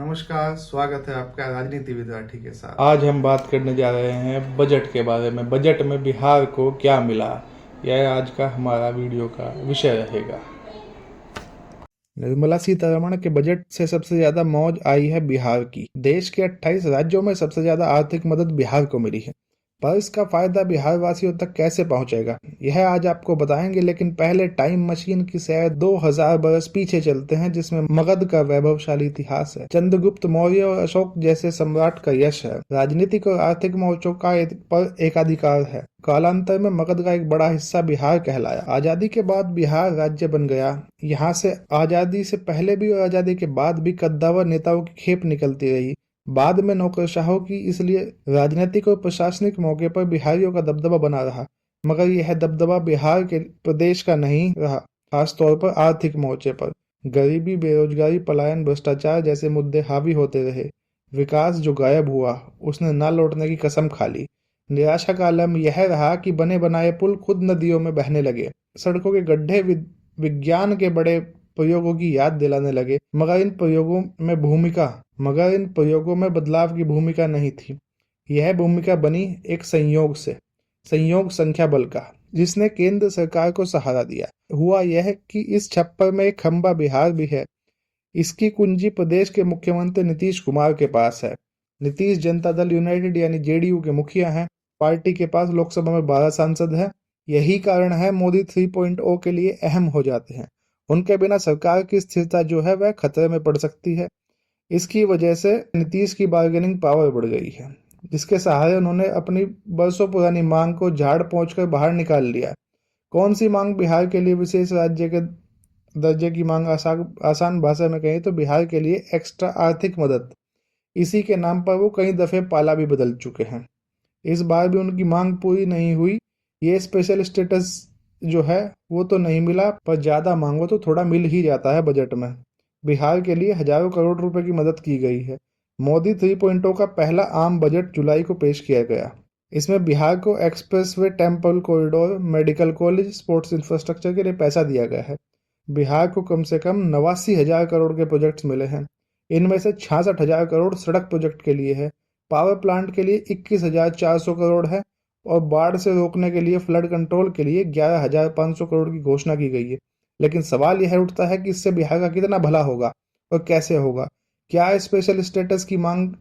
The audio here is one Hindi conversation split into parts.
नमस्कार, स्वागत है आपका राजनीति विद्यार्थी के साथ। आज हम बात करने जा रहे हैं बजट के बारे में। बजट में बिहार को क्या मिला, यह आज का हमारा वीडियो का विषय रहेगा। निर्मला सीतारमण के बजट से सबसे ज्यादा मौज आई है बिहार की। देश के 28 राज्यों में सबसे ज्यादा आर्थिक मदद बिहार को मिली है, पर इसका फायदा बिहार वासियों तक कैसे पहुंचेगा, यह आज आपको बताएंगे। लेकिन पहले टाइम मशीन की शायद 2000 बरस पीछे चलते हैं, जिसमें मगध का वैभवशाली इतिहास है, चंद्रगुप्त मौर्य और अशोक जैसे सम्राट का यश है, राजनीतिक और आर्थिक मोर्चों का पर एकाधिकार है। कालांतर में मगध का एक बड़ा हिस्सा बिहार कहलाया। आजादी के बाद बिहार राज्य बन गया। यहाँ से आजादी से पहले भी और आजादी के बाद भी कद्दावर नेताओं की खेप निकलती रही। बाद में नौकरशाहों की, इसलिए राजनीतिक और प्रशासनिक मौके पर बिहारियों का दबदबा बना रहा। मगर यह दबदबा बिहार के प्रदेश का नहीं रहा, खासतौर पर आर्थिक मोर्चे पर। गरीबी, बेरोजगारी, पलायन, भ्रष्टाचार जैसे मुद्दे हावी होते रहे। विकास जो गायब हुआ, उसने न लौटने की कसम खा ली। निराशा का आलम यह रहा कि बने बनाए पुल खुद नदियों में बहने लगे। सड़कों के गड्ढे विज्ञान के बड़े प्रयोगों की याद दिलाने लगे, मगर इन प्रयोगों में बदलाव की भूमिका नहीं थी। यह भूमिका बनी एक संयोग संख्या बल का, जिसने केंद्र सरकार को सहारा दिया। हुआ यह कि इस छप्पर में एक खंबा बिहार भी है। इसकी कुंजी प्रदेश के मुख्यमंत्री नीतीश कुमार के पास है। नीतीश जनता दल यूनाइटेड यानी जेडीयू के मुखिया हैं। पार्टी के पास लोकसभा में 12 सांसद हैं। यही कारण है मोदी 3.0 के लिए अहम हो जाते हैं। उनके बिना सरकार की स्थिरता जो है वह खतरे में पड़ सकती है। इसकी वजह से नीतीश की बार्गेनिंग पावर बढ़ गई है, जिसके सहारे उन्होंने अपनी बरसों पुरानी मांग को झाड़ पोंछ कर बाहर निकाल लिया। कौन सी मांग? बिहार के लिए विशेष राज्य के दर्जे की मांग। आसान भाषा में कहें तो बिहार के लिए एक्स्ट्रा आर्थिक मदद। इसी के नाम पर वो कई दफे पाला भी बदल चुके हैं। इस बार भी उनकी मांग पूरी नहीं हुई। ये स्पेशल स्टेटस जो है वो तो नहीं मिला, पर ज्यादा मांगो तो थोड़ा मिल ही जाता है बजट में। बिहार के लिए हजारों करोड़ रुपए की मदद की गई है। मोदी 3.0 का पहला आम बजट जुलाई को पेश किया गया। इसमें बिहार को expressway, temple corridor, medical college, sports infrastructure के लिए पैसा दिया गया है। बिहार को कम से कम 89,000 करोड़ के प्रोजेक्ट्स मिले हैं। इनमें से 66,000 करोड़ सड़क प्रोजेक्ट के लिए है। पावर प्लांट के लिए 21,400 करोड़ है और बाढ़ से रोकने के लिए, फ्लड कंट्रोल के लिए 11,500 करोड़ की घोषणा की गई है। लेकिन सवाल यह उठता है कि इससे बिहार का कितना भला होगा और कैसे होगा? क्या स्पेशल स्टेटस की मांग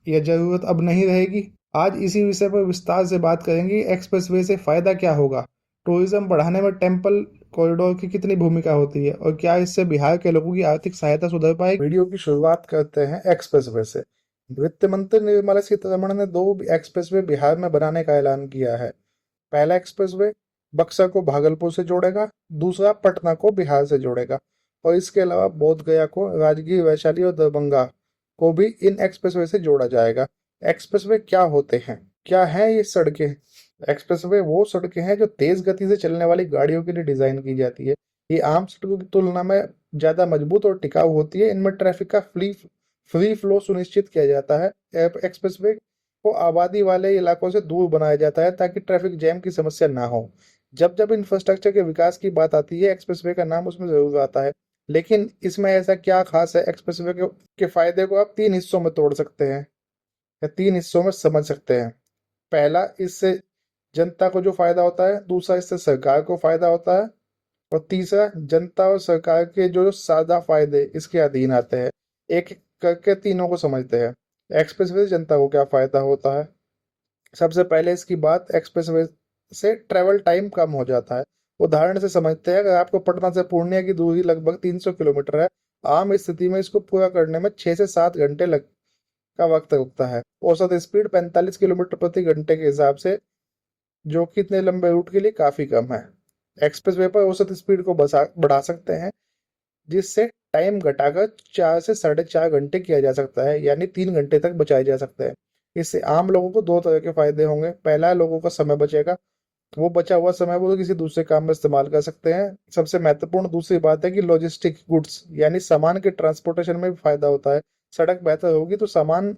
या जरूरत अब नहीं रहेगी? आज इसी विषय पर विस्तार से बात करेंगे। एक्सप्रेसवे से फायदा क्या होगा, टूरिज्म बढ़ाने में टेम्पल कॉरिडोर की कितनी भूमिका होती है, और क्या इससे बिहार के लोगों की आर्थिक सहायता सुधर पाएगी। वीडियो की शुरुआत करते हैं एक्सप्रेसवे से। वित्त मंत्री निर्मला सीतारमण ने 2 एक्सप्रेसवे बिहार में बनाने का ऐलान किया है। पहला एक्सप्रेसवे बक्सर को भागलपुर से जोड़ेगा, दूसरा पटना को बिहार से जोड़ेगा, और इसके अलावा बोध गया को, राजगीर, वैशाली और दरभंगा को भी इन एक्सप्रेसवे से जोड़ा जाएगा। एक्सप्रेसवे क्या होते हैं? क्या है ये सड़कें? एक्सप्रेसवे वो सड़कें हैं जो तेज गति से चलने वाली गाड़ियों के लिए डिजाइन की जाती है। ये आम सड़कों की तुलना में ज्यादा मजबूत और टिकाऊ होती है। इनमें ट्रैफिक का फ्री फ्लो सुनिश्चित किया जाता है। एक्सप्रेसवे को आबादी वाले इलाकों से दूर बनाया जाता है ताकि ट्रैफिक जैम की समस्या ना हो। जब जब इंफ्रास्ट्रक्चर के विकास की बात आती है, एक्सप्रेसवे का नाम उसमें जरूर आता है। लेकिन इसमें ऐसा क्या खास है? एक्सप्रेसवे के फायदे को आप 3 हिस्सों में तोड़ सकते हैं या 3 हिस्सों में समझ सकते हैं। पहला, इससे जनता को जो फायदा होता है। दूसरा, इससे सरकार को फायदा होता है। और तीसरा, जनता और सरकार के जो साझा फायदे इसके अधीन आते हैं। एक एक करके तीनों को समझते हैं। एक्सप्रेसवे से जनता को क्या फायदा होता है? सबसे पहले इसकी बात, एक्सप्रेसवे से ट्रेवल टाइम कम हो जाता है। उदाहरण से समझते हैं, अगर आपको पटना से पूर्णिया की दूरी लगभग 300 किलोमीटर है, आम स्थिति में इसको पूरा करने में 6 से 7 घंटे का वक्त लगता है। औसत स्पीड 45 किलोमीटर प्रति घंटे के हिसाब से, जो कि इतने लंबे रूट के लिए काफी कम है। एक्सप्रेसवे पर औसत स्पीड को बढ़ा सकते हैं, जिससे टाइम घटाकर 4 से 4.5 घंटे किया जा सकता है, यानी 3 घंटे तक बचाए जा सकते हैं। इससे आम लोगों को 2 तरह के फायदे होंगे। पहला, लोगों का समय बचेगा। वो बचा हुआ समय वो किसी दूसरे काम में इस्तेमाल कर सकते हैं। सबसे महत्वपूर्ण दूसरी बात है कि लॉजिस्टिक गुड्स यानी सामान के ट्रांसपोर्टेशन में भी फायदा होता है। सड़क बेहतर होगी तो सामान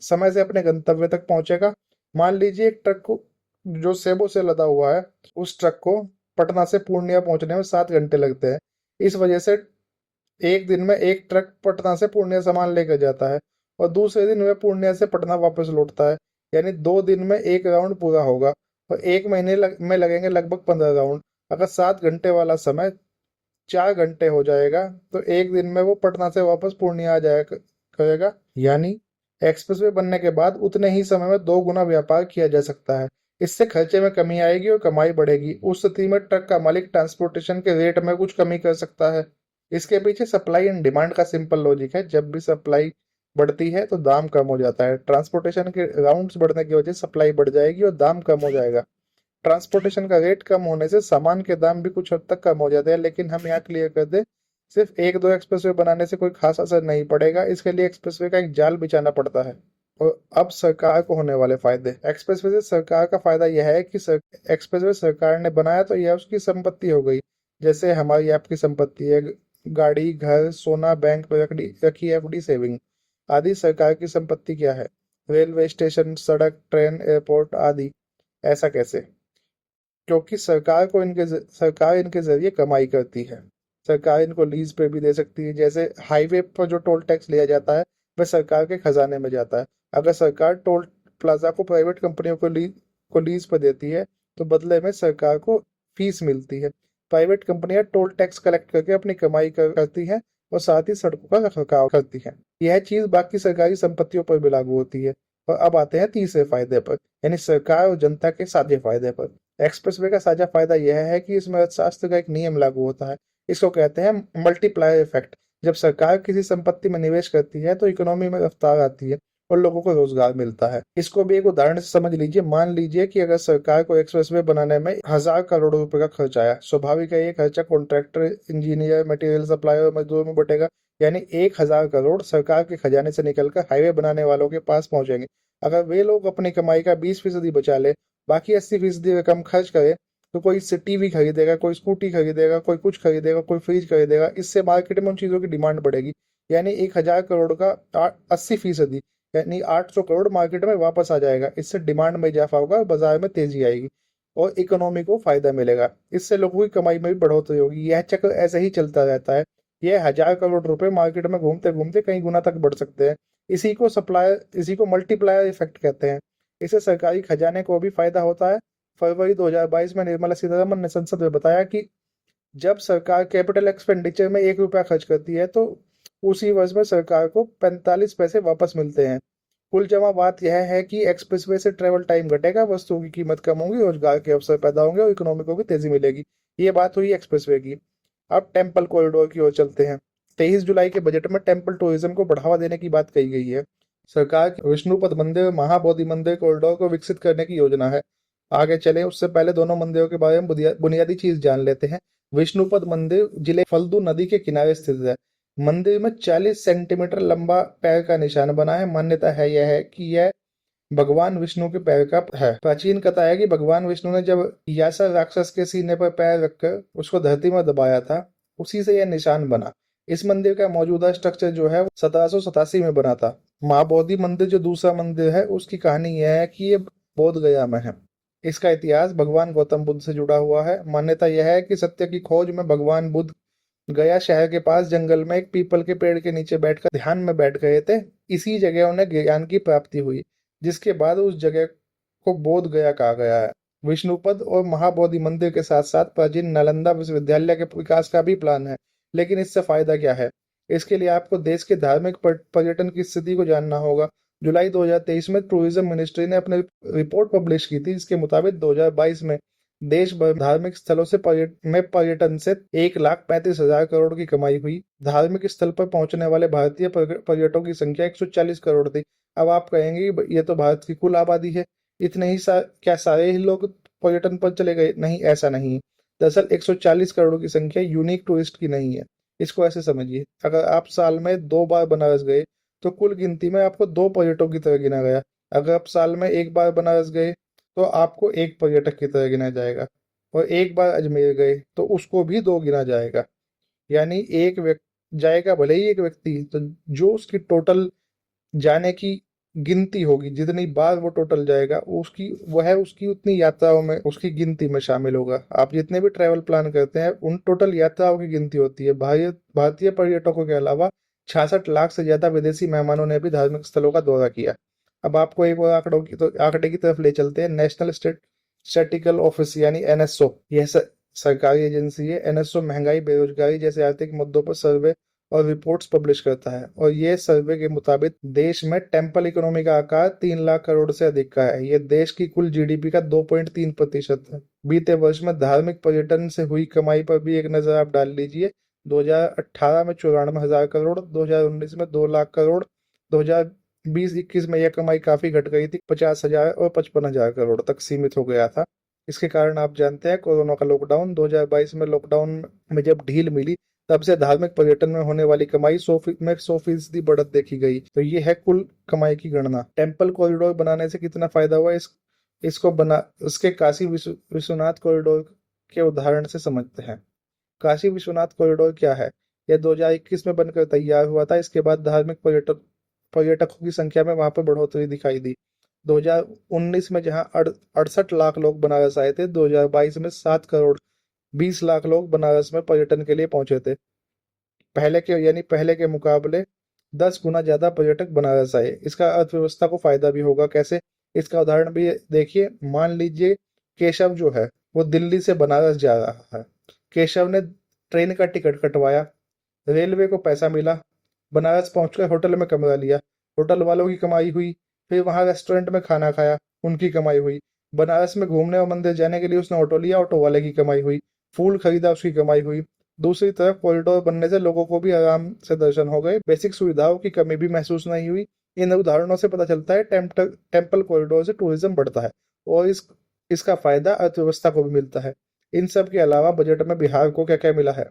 समय से अपने गंतव्य तक पहुंचेगा। मान लीजिए एक ट्रक को जो सेबों से लदा हुआ है, उस ट्रक को पटना से पूर्णिया पहुंचने में 7 घंटे लगते हैं। इस वजह से एक दिन में एक ट्रक पटना से पूर्णिया सामान लेकर जाता है और दूसरे दिन वह पूर्णिया से पटना वापस लौटता है। यानी 2 दिन में एक राउंड पूरा होगा और एक महीने में लगेंगे लगभग 15 राउंड। अगर 7 घंटे वाला समय 4 घंटे हो जाएगा तो एक दिन में वो पटना से वापस पूर्णिया आ जाया करेगा। यानी एक्सप्रेसवे बनने के बाद उतने ही समय में 2 गुना व्यापार किया जा सकता है। इससे खर्चे में कमी आएगी और कमाई बढ़ेगी। उस स्थिति में ट्रक का मालिक ट्रांसपोर्टेशन के रेट में कुछ कमी कर सकता है। इसके पीछे सप्लाई एंड डिमांड का सिंपल लॉजिक है। जब भी सप्लाई बढ़ती है तो दाम कम हो जाता है। ट्रांसपोर्टेशन के राउंड्स बढ़ने की वजह से सप्लाई बढ़ जाएगी और दाम कम हो जाएगा। ट्रांसपोर्टेशन का रेट कम होने से सामान के दाम भी कुछ हद तक कम हो जाते हैं। लेकिन हम यहाँ क्लियर कर दें, सिर्फ एक दो एक्सप्रेसवे बनाने से कोई खास असर नहीं पड़ेगा। इसके लिए एक्सप्रेसवे का एक जाल बिछाना पड़ता है। और अब सरकार को होने वाले फायदे। एक्सप्रेसवे से सरकार का फायदा यह है कि एक्सप्रेसवे सरकार ने बनाया तो यह उसकी संपत्ति हो गई। जैसे हमारी आपकी संपत्ति है, गाड़ी, घर, सोना, बैंक में रखी एफडी, सेविंग आदि सरकार की संपत्ति क्या है। रेलवे स्टेशन, सड़क, ट्रेन, एयरपोर्ट आदि। ऐसा कैसे? क्योंकि सरकार इनके जरिए कमाई करती है। सरकार इनको लीज पे भी दे सकती है। जैसे हाईवे पर जो टोल टैक्स लिया जाता है वह सरकार के खजाने में जाता है। अगर सरकार टोल प्लाजा को प्राइवेट कंपनियों को लीज पर देती है तो बदले में सरकार को फीस मिलती है। प्राइवेट कंपनियां टोल टैक्स कलेक्ट करके अपनी कमाई करती हैं और साथ ही सड़कों का रखरखाव करती हैं। यह चीज बाकी सरकारी संपत्तियों पर भी लागू होती है। और अब आते हैं तीसरे फायदे पर, यानी सरकार और जनता के साझे फायदे पर। एक्सप्रेसवे का साझा फायदा यह है कि इसमें अर्थशास्त्र का एक नियम लागू होता है। इसको कहते हैं मल्टीप्लायर इफेक्ट। जब सरकार किसी संपत्ति में निवेश करती है तो इकोनॉमी में रफ्तार आती है और लोगों को रोजगार मिलता है। इसको भी एक उदाहरण से समझ लीजिए। मान लीजिए कि अगर सरकार को एक्सप्रेसवे बनाने में 1,000 करोड़ रुपए का खर्च आया। स्वाभाविक है ये खर्चा कॉन्ट्रैक्टर, इंजीनियर, मटेरियल सप्लायर और मजदूर में बटेगा। यानी 1,000 करोड़ सरकार के खजाने से निकलकर हाईवे बनाने वालों के पास पहुंचेंगे। अगर वे लोग अपनी कमाई का 20% बचा ले, बाकी 80% रकम खर्च करे, तो कोई इससे टीवी खरीदेगा, कोई स्कूटी खरीदेगा, कोई कुछ खरीदेगा, कोई फ्रिज खरीदेगा। इससे मार्केट में उन चीजों की डिमांड बढ़ेगी। यानी 1,000 करोड़ का 80%, यानी 800 करोड़ मार्केट में वापस आ जाएगा। इससे डिमांड में इजाफा होगा, बाजार में तेजी आएगी और इकोनॉमी को फायदा मिलेगा। इससे लोगों की कमाई में भी बढ़ोतरी होगी। यह चक्र ऐसे ही चलता रहता है। यह 1,000 करोड़ रुपए मार्केट में घूमते घूमते कई गुना तक बढ़ सकते हैं। इसी को मल्टीप्लायर इफेक्ट कहते हैं। इससे सरकारी खजाने को भी फायदा होता है। फरवरी 2022 में निर्मला सीतारमन ने संसद में बताया कि जब सरकार कैपिटल एक्सपेंडिचर में 1 रुपया खर्च करती है तो उसी वर्ष में सरकार को 45 पैसे वापस मिलते हैं। कुल जमा बात यह है कि एक्सप्रेसवे से ट्रेवल टाइम घटेगा, वस्तुओं की कीमत कम होगी, रोजगार के अवसर पैदा होंगे और इकोनॉमी को भी तेजी मिलेगी। ये बात हुई एक्सप्रेसवे की। अब टेम्पल कॉरिडोर की ओर चलते हैं। 23 जुलाई के बजट में टेम्पल टूरिज्म को बढ़ावा देने की बात कही गई है। सरकार की विष्णुपद मंदिर और महाबोधि मंदिर कॉरिडोर को विकसित करने की योजना है। आगे चले उससे पहले दोनों मंदिरों के बारे में बुनियादी चीज जान लेते हैं। विष्णुपद मंदिर जिले फल्गु नदी के किनारे स्थित है। मंदिर में 40 सेंटीमीटर लंबा पैर का निशान बना है। मान्यता है यह है कि यह भगवान विष्णु के पैर का है। प्राचीन कथा है कि भगवान विष्णु ने जब यासा राक्षस के सीने पर पैर रखकर उसको धरती में दबाया था, उसी से यह निशान बना। इस मंदिर का मौजूदा स्ट्रक्चर जो है 1787 में बना था। महाबोधि मंदिर जो दूसरा मंदिर है, उसकी कहानी यह है कि ये बोध गया में है। इसका इतिहास भगवान गौतम बुद्ध से जुड़ा हुआ है। मान्यता यह है कि सत्य की खोज में भगवान बुद्ध गया शहर के पास जंगल में एक पीपल के पेड़ के नीचे बैठकर ध्यान में बैठ गए थे। इसी जगह उन्हें ज्ञान की प्राप्ति हुई, जिसके बाद उस जगह को बोध गया कहा गया है। विष्णुपद और महाबोधि मंदिर के साथ साथ प्राचीन नालंदा विश्वविद्यालय के विकास का भी प्लान है। लेकिन इससे फायदा क्या है? इसके लिए आपको देश के धार्मिक पर्यटन की स्थिति को जानना होगा। जुलाई 2023 में टूरिज्म मिनिस्ट्री ने अपनी रिपोर्ट पब्लिश की थी। इसके मुताबिक 2022 में देश भर धार्मिक स्थलों से पर्यटन से 1,35,000 करोड़ की कमाई हुई। धार्मिक स्थल पर पहुंचने वाले भारतीय पर्यटकों की संख्या 140 करोड़ थी। अब आप कहेंगे ये तो भारत की कुल आबादी है, इतने ही क्या सारे ही लोग पर्यटन पर चले गए? नहीं, ऐसा नहीं है। दरअसल 140 करोड़ की संख्या यूनिक टूरिस्ट की नहीं है। इसको ऐसे समझिए, अगर आप साल में 2 बार बनारस गए तो कुल गिनती में आपको 2 पर्यटकों की तरह गिना गया। अगर आप साल में 1 बार बनारस गए तो आपको 1 पर्यटक की तरह गिना जाएगा। और 1 बार अजमेर गए तो उसको भी 2 गिना जाएगा। यानी एक व्यक्ति जाएगा भले ही एक व्यक्ति, तो जो उसकी टोटल जाने की गिनती होगी, जितनी बार वो टोटल जाएगा उसकी उतनी यात्राओं में उसकी गिनती में शामिल होगा। आप जितने भी ट्रैवल प्लान करते हैं उन टोटल यात्राओं की गिनती होती है। भारतीय पर्यटकों के अलावा 66 लाख से ज्यादा विदेशी मेहमानों ने भी धार्मिक स्थलों का दौरा किया। अब आपको एक और आंकड़े की तरफ ले चलते हैं। नेशनल स्टैटिस्टिकल ऑफिस यानी एनएसओ, यह सरकारी एजेंसी है। एनएसओ महंगाई, बेरोजगारी जैसे आर्थिक मुद्दों पर सर्वे और रिपोर्ट्स पब्लिश करता है, और ये सर्वे के मुताबिक देश में टेम्पल इकोनॉमी का आकार 3 लाख करोड़ से अधिक का है। ये देश की कुल जीडीपी का 2.3% है। बीते वर्ष में धार्मिक पर्यटन से हुई कमाई पर भी एक नजर आप डाल लीजिए। 2018 में 94,000 करोड़, 2019 में 2 लाख करोड़, 2020-21 में यह कमाई काफी घट गई थी, 50,000 और 55,000 करोड़ तक सीमित हो गया था। इसके कारण आप जानते हैं कोरोना का लॉकडाउन, 2022 में लॉकडाउन में जब ढील मिली, तब से धार्मिक पर्यटन में होने वाली कमाई 100% बढ़त देखी गई। तो ये है कुल कमाई की गणना। टेम्पल कॉरिडोर बनाने से कितना फायदा हुआ, इसको बना उसके काशी विश्वनाथ कॉरिडोर के उदाहरण से समझते हैं। काशी विश्वनाथ कॉरिडोर क्या है? यह 2021 में बनकर तैयार हुआ था। इसके बाद धार्मिक पर्यटकों की संख्या में वहां पर बढ़ोतरी दिखाई दी। 2019 में जहां 68 लाख लोग बनारस आए थे, 2022 में 7 करोड़ 20 लाख लोग बनारस में पर्यटन के लिए पहुंचे थे। पहले के मुकाबले 10 गुना ज्यादा पर्यटक बनारस आए। इसका अर्थव्यवस्था को फायदा भी होगा। कैसे? इसका उदाहरण भी देखिए। मान लीजिए केशव जो है वो दिल्ली से बनारस जा रहा है। केशव ने ट्रेन का टिकट कटवाया, रेलवे को पैसा मिला, बनारस पहुंचकर होटल में कमरा लिया, होटल वालों की कमाई हुई। फिर वहां रेस्टोरेंट में खाना खाया, उनकी कमाई हुई। बनारस में घूमने और मंदिर जाने के लिए उसने ऑटो लिया, ऑटो वाले की कमाई हुई। फूल खरीदा, उसकी कमाई हुई। दूसरी तरफ कॉरिडोर बनने से लोगों को भी आराम से दर्शन हो गए, बेसिक सुविधाओं की कमी भी महसूस नहीं हुई। इन उदाहरणों से पता चलता है टेम्पल कॉरिडोर से टूरिज्म बढ़ता है, और इसका फायदा अर्थव्यवस्था को भी मिलता है। इन सब के अलावा बजट में बिहार को क्या क्या मिला है?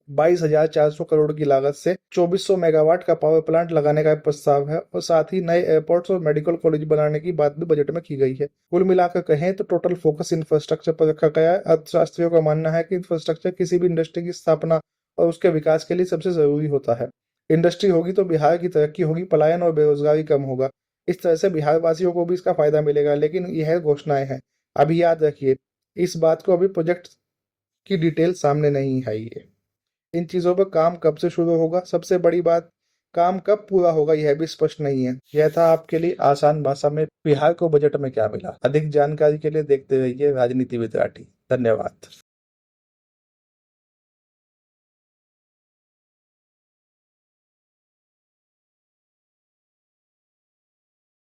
22,400 करोड़ की लागत से 2400 मेगावाट का पावर प्लांट लगाने का प्रस्ताव है, और साथ ही नए एयरपोर्ट्स और मेडिकल कॉलेज बनाने की बात भी बजट में की गई है। कुल मिलाकर कहें तो टोटल फोकस इंफ्रास्ट्रक्चर पर रखा गया है। अर्थशास्त्रियों का मानना है कि इंफ्रास्ट्रक्चर किसी भी इंडस्ट्री की स्थापना और उसके विकास के लिए सबसे जरूरी होता है। इंडस्ट्री होगी तो बिहार की तरक्की होगी, पलायन और बेरोजगारी कम होगा। इस तरह से बिहार वासियों को भी इसका फायदा मिलेगा। लेकिन यह घोषणाएं हैं, अभी याद रखिए इस बात को, अभी प्रोजेक्ट की डिटेल सामने नहीं आई है। इन चीजों पर काम कब से शुरू होगा, सबसे बड़ी बात, काम कब पूरा होगा यह भी स्पष्ट नहीं है। यह था आपके लिए आसान भाषा में बिहार को बजट में क्या मिला। अधिक जानकारी के लिए देखते रहिए राजनीति विद राठी। धन्यवाद।